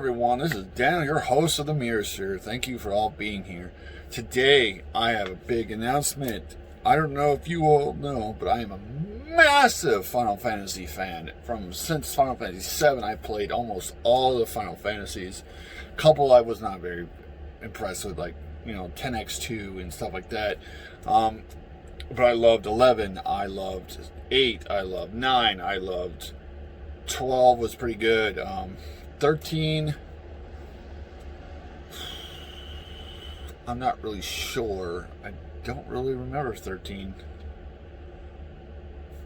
everyone, this is Daniel, your host of the Mirror Sphere. Thank you for all being here. Today, I have a big announcement. I don't know if you all know, but I am a massive Final Fantasy fan. Since Final Fantasy VII, I played almost all the Final Fantasies. A couple I was not very impressed with, like, 10x2 and stuff like that. But I loved 11, I loved 8, I loved 9, I loved 12 was pretty good. 13, I'm not really sure. I don't really remember 13.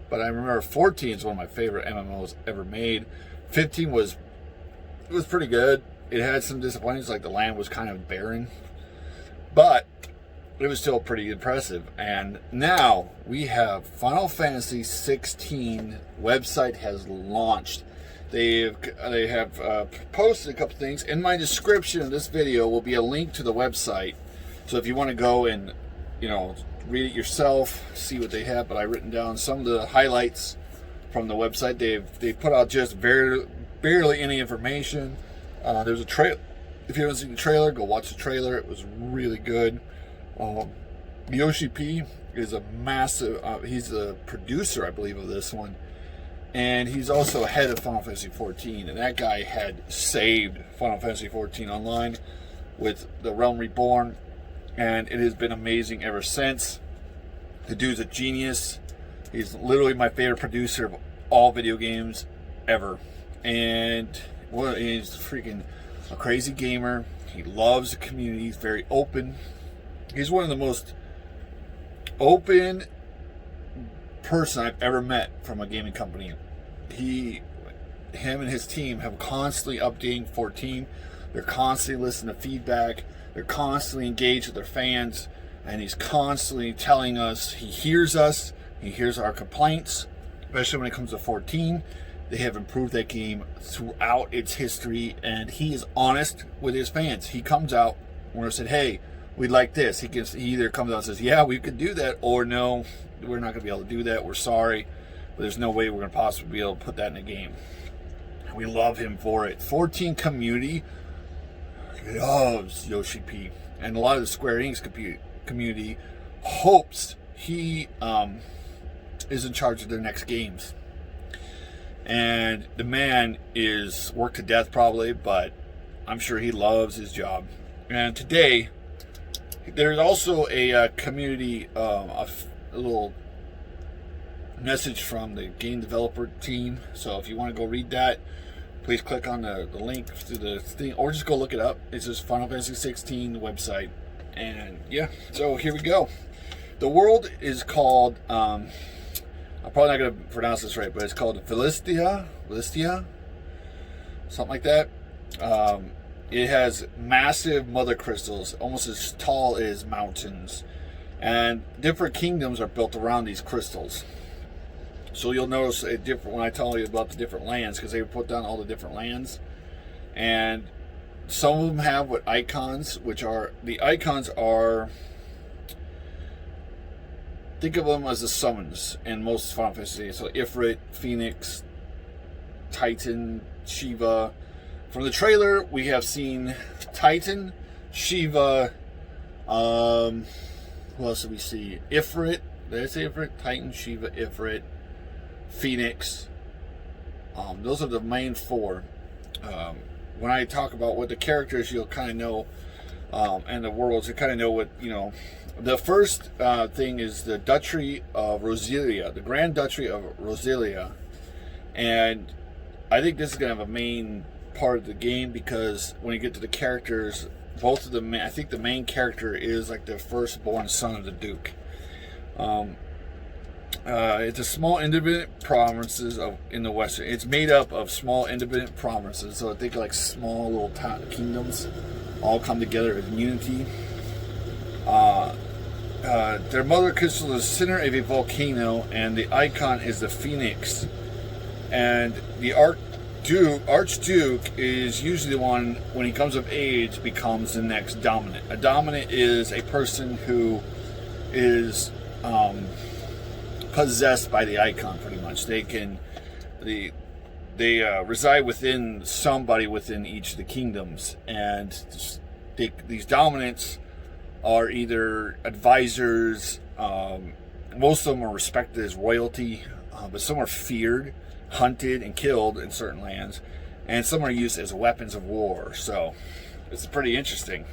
But I remember 14 is one of my favorite MMOs ever made. 15 was pretty good. It had some disappointments, like the land was kind of barren. But it was still pretty impressive. And now we have Final Fantasy 16 website has launched. They have posted a couple things. In my description of this video will be a link to the website. So if you want to go and, read it yourself, see what they have. But I've written down some of the highlights from the website. They put out just barely any information. There's a trailer. If you haven't seen the trailer, go watch the trailer. It was really good. Yoshi P is a massive, he's the producer, I believe, of this one. And he's also head of Final Fantasy 14. And that guy had saved Final Fantasy 14 online with The Realm Reborn. And it has been amazing ever since. The dude's a genius. He's literally my favorite producer of all video games ever. And he's freaking a crazy gamer. He loves the community. He's very open. He's one of the most open person I've ever met from a gaming company. Him and his team have constantly updating 14. They're constantly listening to feedback. They're constantly engaged with their fans. And he's constantly telling us, he hears us. He hears our complaints, especially when it comes to 14. They have improved that game throughout its history. And he is honest with his fans. He comes out when I said, hey, we'd like this. He either comes out and says, yeah, we could do that, or no, we're not going to be able to do that. We're sorry, but there's no way we're going to possibly be able to put that in the game. We love him for it. 14 community loves Yoshi P. And a lot of the Square Enix community hopes he is in charge of their next games. And the man is worked to death probably, but I'm sure he loves his job. And today, there's also a community, a little message from the game developer team. So if you want to go read that, please click on the link to the thing, or just go look it up. It's just Final Fantasy 16 website. And yeah, so here we go. The world is called, I'm probably not going to pronounce this right, but it's called Philistia, something like that. It has massive mother crystals, almost as tall as mountains. And different kingdoms are built around these crystals. So you'll notice a different when I tell you about the different lands, because they put down all the different lands. And some of them have what icons, which are, the icons are, think of them as the summons in most Final Fantasy. So Ifrit, Phoenix, Titan, Sheba. From the trailer, we have seen Titan, Sheba, what else did we see? Ifrit, did I say Ifrit? Titan, Sheba, Ifrit, Phoenix. Those are the main four. When I talk about what the characters, you'll kind of know, and the worlds, you kind of know what, The first thing is the Dutchery of Rosalia, the Grand Dutchery of Rosalia. And I think this is going to have a main part of the game, because when you get to the characters, both of them, I think the main character is like the firstborn son of the Duke. It's a small independent provinces in the western. It's made up of small independent provinces, so I think like small little kingdoms all come together as unity. Their mother crystal is the center of a volcano, and the icon is the phoenix. And the Archduke is usually the one, when he comes of age, becomes the next dominant. A dominant is a person who is possessed by the icon, pretty much. they reside within somebody within each of the kingdoms, and these dominants are either advisors. Most of them are respected as royalty, but some are feared, hunted, and killed in certain lands, and some are used as weapons of war. So it's pretty interesting.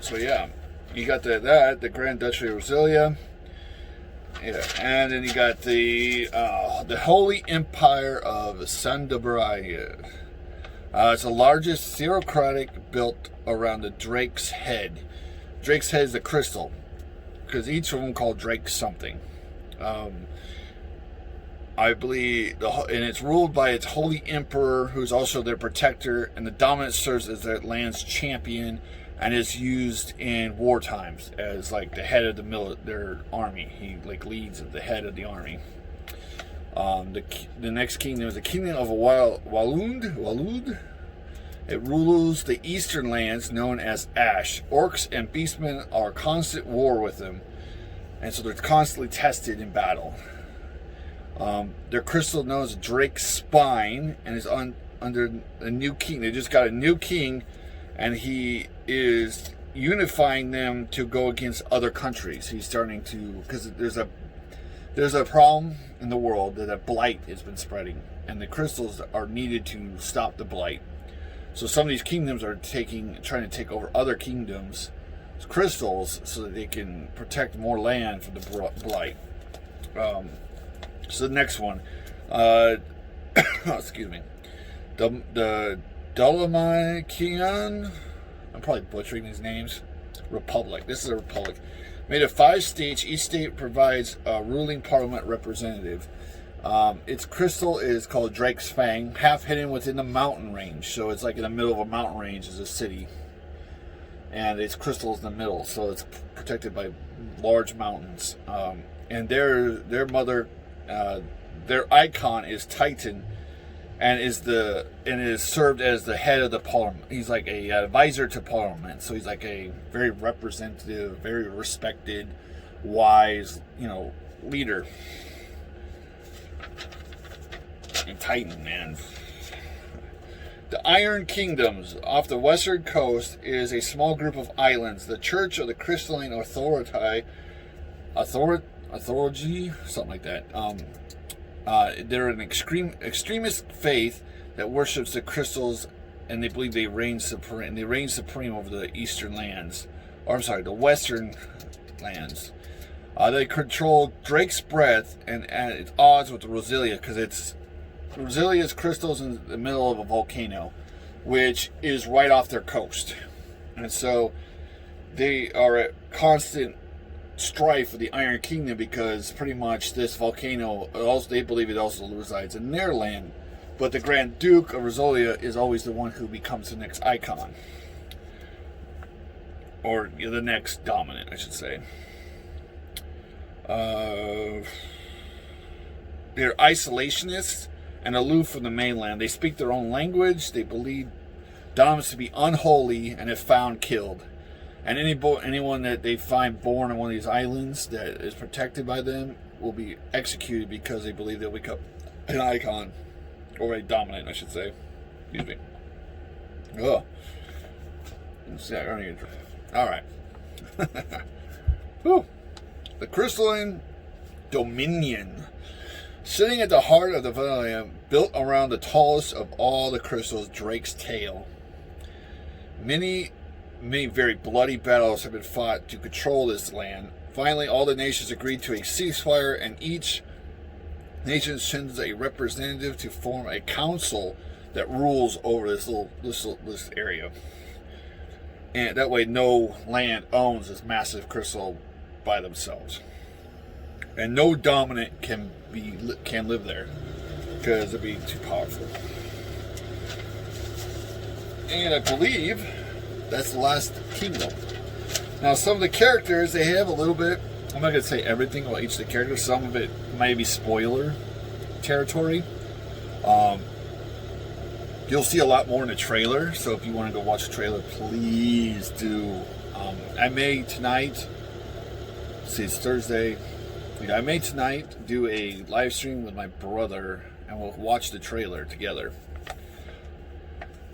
So yeah, you got the Grand Dutchery of Rosalia. Yeah, and then you got the Holy Empire of Sandabraya. It's the largest theocratic built around the Drake's Head. Drake's Head is the crystal, because each of them called Drake something. I believe, and it's ruled by its holy emperor, who's also their protector, and the dominant serves as their land's champion, and is used in war times as like the head of their army. He like leads the head of the army. The next kingdom is the kingdom of Walud. It rules the eastern lands known as Ash. Orcs and beastmen are constant war with them, and so they're constantly tested in battle. Their crystal known as Drake's Spine, and is under a new king. They just got a new king, and he is unifying them to go against other countries. He's starting to, because there's a problem in the world that a blight has been spreading, and the crystals are needed to stop the blight. So some of these kingdoms are trying to take over other kingdoms' crystals so that they can protect more land from the blight. So the next one, excuse me, the Dolomikian, I'm probably butchering these names, Republic. This is a republic. Made of 5 states. Each state provides a ruling parliament representative. Its crystal is called Drake's Fang, half hidden within the mountain range. So it's like in the middle of a mountain range is a city. And its crystal is in the middle, so it's protected by large mountains. And their icon is Titan, and is served as the head of the parliament. He's like a advisor to parliament, so he's like a very representative, very respected, wise, leader. And Titan, man. The Iron Kingdoms off the western coast is a small group of islands. The Church of the Crystalline Authority, something like that. They're an extremist faith that worships the crystals, and they believe they reign supreme. And they reign supreme over the eastern lands, the western lands. They control Drake's Breath, and it's odds with the Rosalia, because Rosalia's crystals in the middle of a volcano, which is right off their coast, and so they are at constant strife with the Iron Kingdom, because pretty much this volcano, they believe it also resides in their land, but the Grand Duke of Rosalia is always the one who becomes the next icon, or the next dominant, I should say. They're isolationists and aloof from the mainland. They speak their own language. They believe dominants to be unholy, and if found, killed. And anyone that they find born on one of these islands that is protected by them will be executed, because they believe they'll become an icon, or a dominant, I should say. Excuse me. Oh. All right. Whew. The Crystalline Dominion. Sitting at the heart of the valley, built around the tallest of all the crystals, Drake's Tail. Many very bloody battles have been fought to control this land. Finally, all the nations agreed to a ceasefire, and each nation sends a representative to form a council that rules over this area. And that way, no land owns this massive crystal by themselves, and no dominant can live there, because it'd be too powerful. And I believe that's the last kingdom. Now, some of the characters, they have a little bit, I'm not going to say everything about each of the characters. Some of it might be spoiler territory. You'll see a lot more in the trailer, so if you want to go watch the trailer, please do. I may tonight, see, it's Thursday, I may tonight do a live stream with my brother, and we'll watch the trailer together.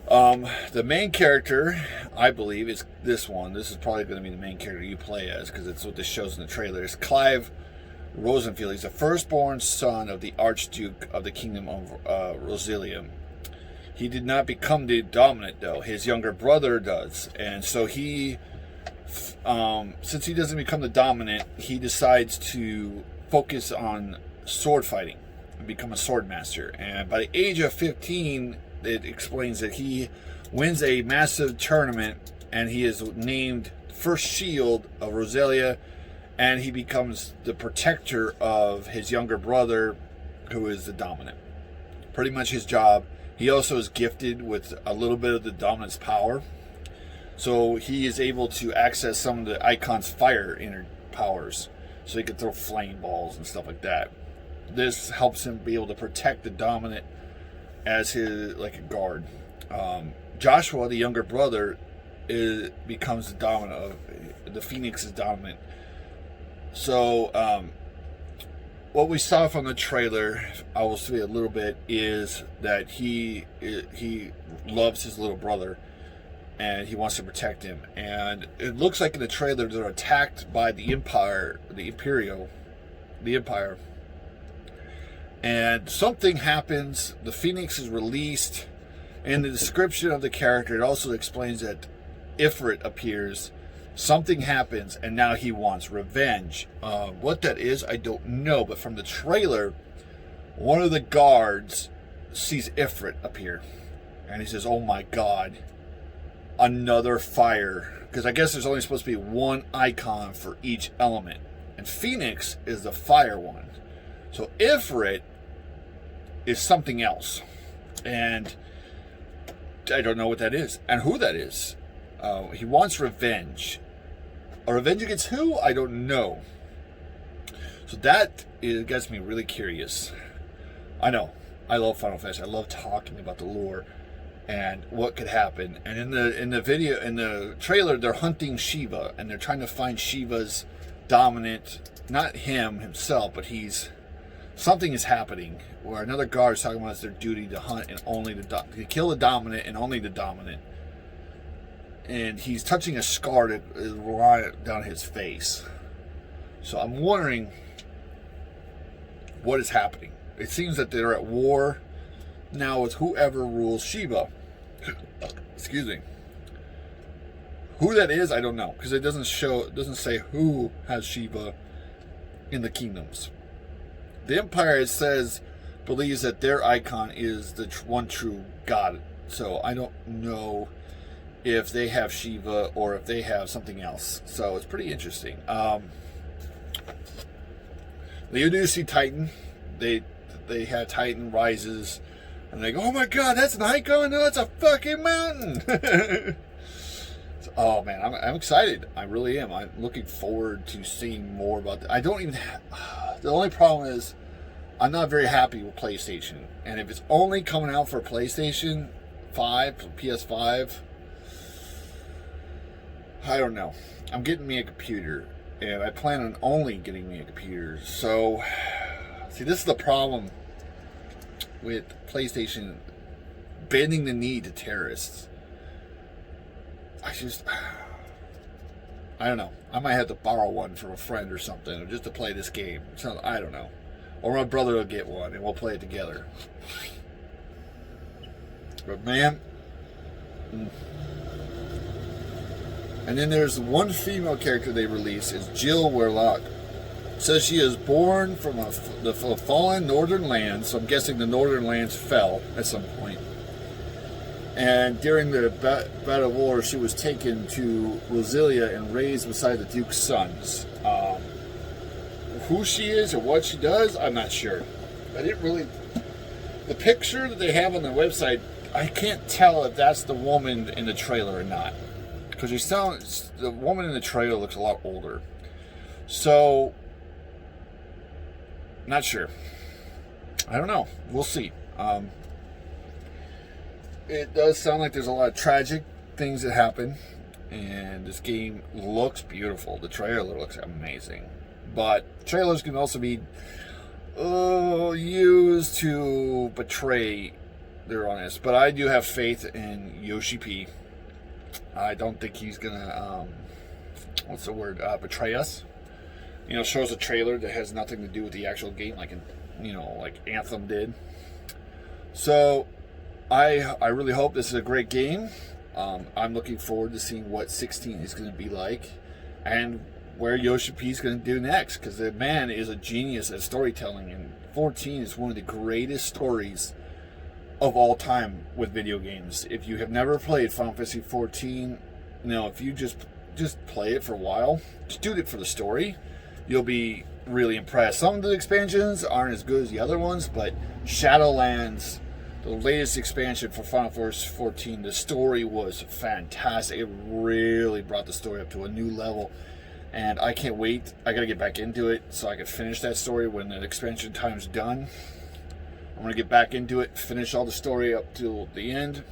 The main character, I believe, is this one. This is probably going to be the main character you play as, because it's what this shows in the trailer. It's Clive Rosenfield. He's the firstborn son of the Archduke of the Kingdom of Rosalia. He did not become the dominant, though. His younger brother does. And so he, since he doesn't become the dominant, he decides to focus on sword fighting and become a sword master. And by the age of 15, it explains that he wins a massive tournament, and he is named First Shield of Rosalia, and he becomes the protector of his younger brother, who is the dominant. Pretty much his job. He also is gifted with a little bit of the dominant's power, so he is able to access some of the icon's fire inner powers, so he can throw flame balls and stuff like that. This helps him be able to protect the dominant as his, like, a guard. Joshua, the younger brother, becomes the dominant of the Phoenix is dominant. So what we saw from the trailer, I will say a little bit, is that he loves his little brother and he wants to protect him. And it looks like in the trailer they're attacked by the Empire, the Empire. And something happens, the Phoenix is released. In the description of the character, it also explains that Ifrit appears, something happens, and now he wants revenge. What that is, I don't know, but from the trailer, one of the guards sees Ifrit appear, and he says, oh my god, another fire. Because I guess there's only supposed to be one icon for each element, and Phoenix is the fire one. So Ifrit is something else, and I don't know what that is and who that is. He wants revenge. A revenge against who? I don't know. So that gets me really curious. I know. I love Final Fantasy. I love talking about the lore and what could happen. And in the trailer, they're hunting Sheba, and they're trying to find Sheba's dominant. Not him himself, but something is happening where another guard is talking about it's their duty to hunt and only to kill the dominant and only the dominant. And he's touching a scar that is right down his face. So I'm wondering what is happening. It seems that they're at war now with whoever rules Sheba. Excuse me. Who that is, I don't know, because it doesn't say who has Sheba in the kingdoms. The Empire, it says, believes that their icon is the one true God. So I don't know if they have Sheba or if they have something else. So it's pretty interesting. You do see Titan. They have Titan rises, and they go, oh my god, that's an icon? No, that's a fucking mountain. Oh man, I'm excited. I really am. I'm looking forward to seeing more about that. I don't even the only problem is I'm not very happy with PlayStation. And if it's only coming out for PlayStation 5, PS5, I don't know. I'm getting me a computer, and I plan on only getting me a computer. So, see, this is the problem with PlayStation bending the knee to terrorists. I don't know. I might have to borrow one from a friend or something, or just to play this game. So, I don't know. Or my brother will get one, and we'll play it together. But man, and then there's one female character they released, is Jill Warlock. It says she is born from the fallen northern lands, so I'm guessing the northern lands fell at some point. And during the Battle of War, she was taken to Rosalia and raised beside the Duke's sons. Who she is or what she does, I'm not sure. I didn't really... The picture that they have on the website, I can't tell if that's the woman in the trailer or not. Because the woman in the trailer looks a lot older. So, not sure. I don't know. We'll see. It does sound like there's a lot of tragic things that happen. And this game looks beautiful. The trailer looks amazing. But trailers can also be used to betray their honest. But I do have faith in Yoshi P. I don't think he's gonna betray us. Shows a trailer that has nothing to do with the actual game, like Anthem did. So I really hope this is a great game. I'm looking forward to seeing what 16 is going to be like, and where Yoshi P is going to do next, because the man is a genius at storytelling, and 14 is one of the greatest stories of all time with video games. If you have never played Final Fantasy 14, if you just play it for a while, just do it for the story, you'll be really impressed. Some of the expansions aren't as good as the other ones, but Shadowlands, the latest expansion for Final Fantasy 14, the story was fantastic. It really brought the story up to a new level, and I can't wait. I gotta get back into it so I can finish that story when the expansion time's done. I'm gonna get back into it, finish all the story up till the end,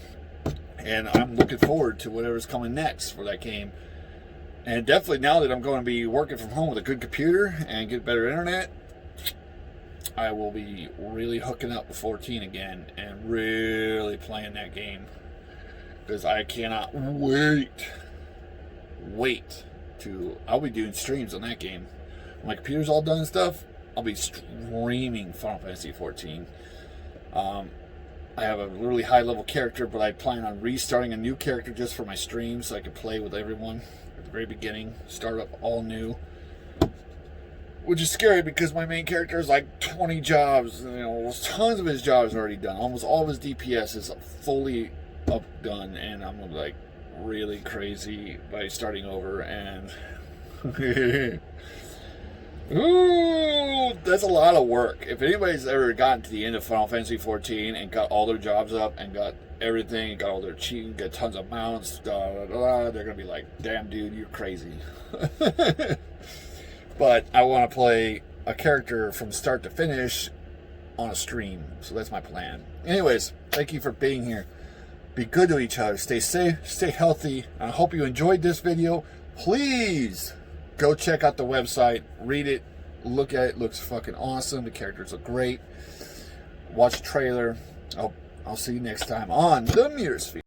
and I'm looking forward to whatever's coming next for that game. And definitely now that I'm going to be working from home with a good computer and get better internet, I will be really hooking up with 14 again and really playing that game, because I cannot wait to. I'll be doing streams on that game. When my computer's all done and stuff, I'll be streaming Final Fantasy 14. I have a really high level character, but I plan on restarting a new character just for my stream so I can play with everyone at the very beginning, start up all new. Which is scary because my main character is like 20 jobs. Tons of his jobs are already done. Almost all of his DPS is fully done, and I'm like really crazy by starting over. And ooh, that's a lot of work. If anybody's ever gotten to the end of Final Fantasy 14 and got all their jobs up and got everything, and got all their cheating, got tons of mounts, they're gonna be like, "Damn, dude, you're crazy." But I want to play a character from start to finish on a stream. So that's my plan. Anyways, thank you for being here. Be good to each other. Stay safe. Stay healthy. I hope you enjoyed this video. Please go check out the website. Read it. Look at it. It looks fucking awesome. The characters look great. Watch the trailer. I'll see you next time on the Mirror Sphere.